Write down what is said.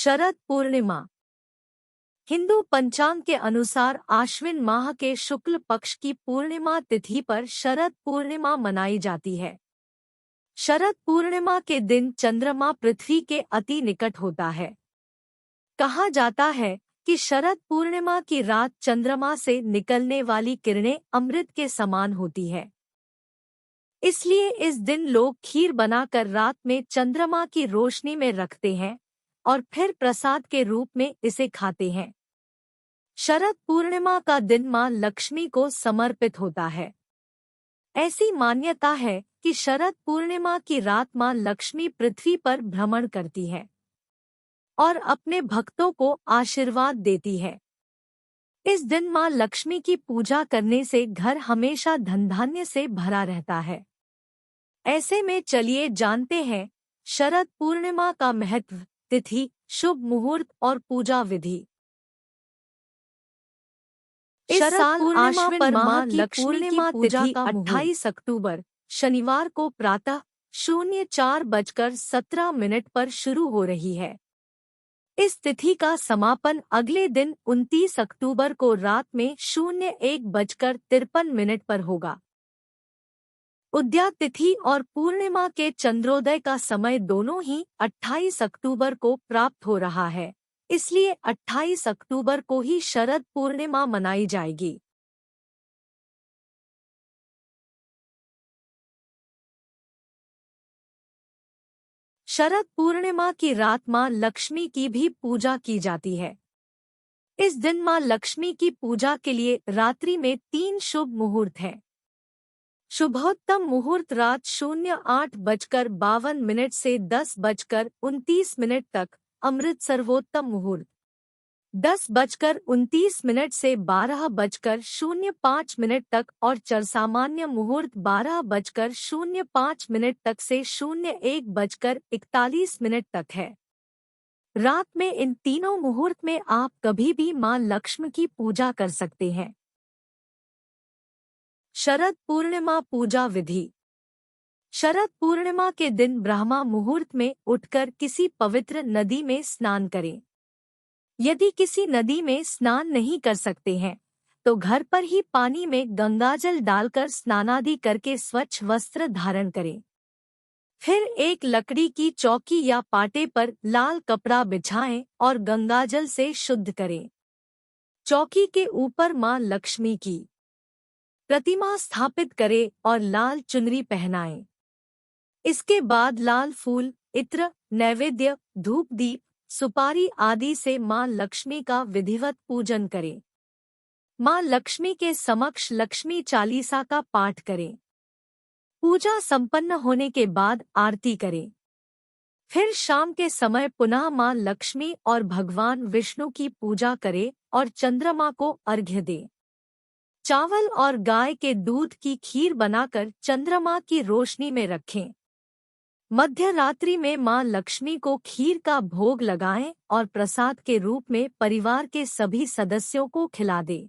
शरद पूर्णिमा हिंदू पंचांग के अनुसार आश्विन माह के शुक्ल पक्ष की पूर्णिमा तिथि पर शरद पूर्णिमा मनाई जाती है। शरद पूर्णिमा के दिन चंद्रमा पृथ्वी के अति निकट होता है। कहा जाता है कि शरद पूर्णिमा की रात चंद्रमा से निकलने वाली किरणें अमृत के समान होती है। इसलिए इस दिन लोग खीर बनाकर रात में चंद्रमा की रोशनी में रखते हैं और फिर प्रसाद के रूप में इसे खाते हैं। शरद पूर्णिमा का दिन मां लक्ष्मी को समर्पित होता है। ऐसी मान्यता है कि शरद पूर्णिमा की रात मां लक्ष्मी पृथ्वी पर भ्रमण करती है और अपने भक्तों को आशीर्वाद देती है। इस दिन मां लक्ष्मी की पूजा करने से घर हमेशा धन धान्य से भरा रहता है। ऐसे में चलिए जानते हैं शरद पूर्णिमा का महत्व, तिथि, शुभ मुहूर्त और पूजा विधि। इस साल आश्विन पर मां लक्ष्मी की पूजा का 28 अक्टूबर शनिवार को प्रातः 04:17 पर शुरू हो रही है। इस तिथि का समापन अगले दिन 29 अक्टूबर को रात में 01:53 पर होगा। उदया तिथि और पूर्णिमा के चंद्रोदय का समय दोनों ही 28 अक्टूबर को प्राप्त हो रहा है, इसलिए 28 अक्टूबर को ही शरद पूर्णिमा मनाई जाएगी। शरद पूर्णिमा की रात मां लक्ष्मी की भी पूजा की जाती है। इस दिन मां लक्ष्मी की पूजा के लिए रात्रि में 3 शुभ मुहूर्त हैं। शुभोत्तम मुहूर्त रात 08:52 से 10:29 तक, अमृत सर्वोत्तम मुहूर्त 10:29 से 12:05 तक और चरसामान्य मुहूर्त 12:05 तक से 01:41 तक है। रात में इन तीनों मुहूर्त में आप कभी भी मां लक्ष्मी की पूजा कर सकते हैं। शरद पूर्णिमा पूजा विधि। शरद पूर्णिमा के दिन ब्रह्मा मुहूर्त में उठकर किसी पवित्र नदी में स्नान करें। यदि किसी नदी में स्नान नहीं कर सकते हैं तो घर पर ही पानी में गंगाजल डालकर स्नानादि करके स्वच्छ वस्त्र धारण करें। फिर एक लकड़ी की चौकी या पाटे पर लाल कपड़ा बिछाएं और गंगाजल से शुद्ध करें। चौकी के ऊपर मां लक्ष्मी की प्रतिमा स्थापित करें और लाल चुनरी पहनाएं। इसके बाद लाल फूल, इत्र, नैवेद्य, धूप दीप, सुपारी आदि से मां लक्ष्मी का विधिवत पूजन करें। मां लक्ष्मी के समक्ष लक्ष्मी चालीसा का पाठ करें। पूजा संपन्न होने के बाद आरती करें। फिर शाम के समय पुनः मां लक्ष्मी और भगवान विष्णु की पूजा करें और चंद्रमा को अर्घ्य दें। चावल और गाय के दूध की खीर बनाकर चंद्रमा की रोशनी में रखें। मध्य रात्रि में मां लक्ष्मी को खीर का भोग लगाएं और प्रसाद के रूप में परिवार के सभी सदस्यों को खिला दें।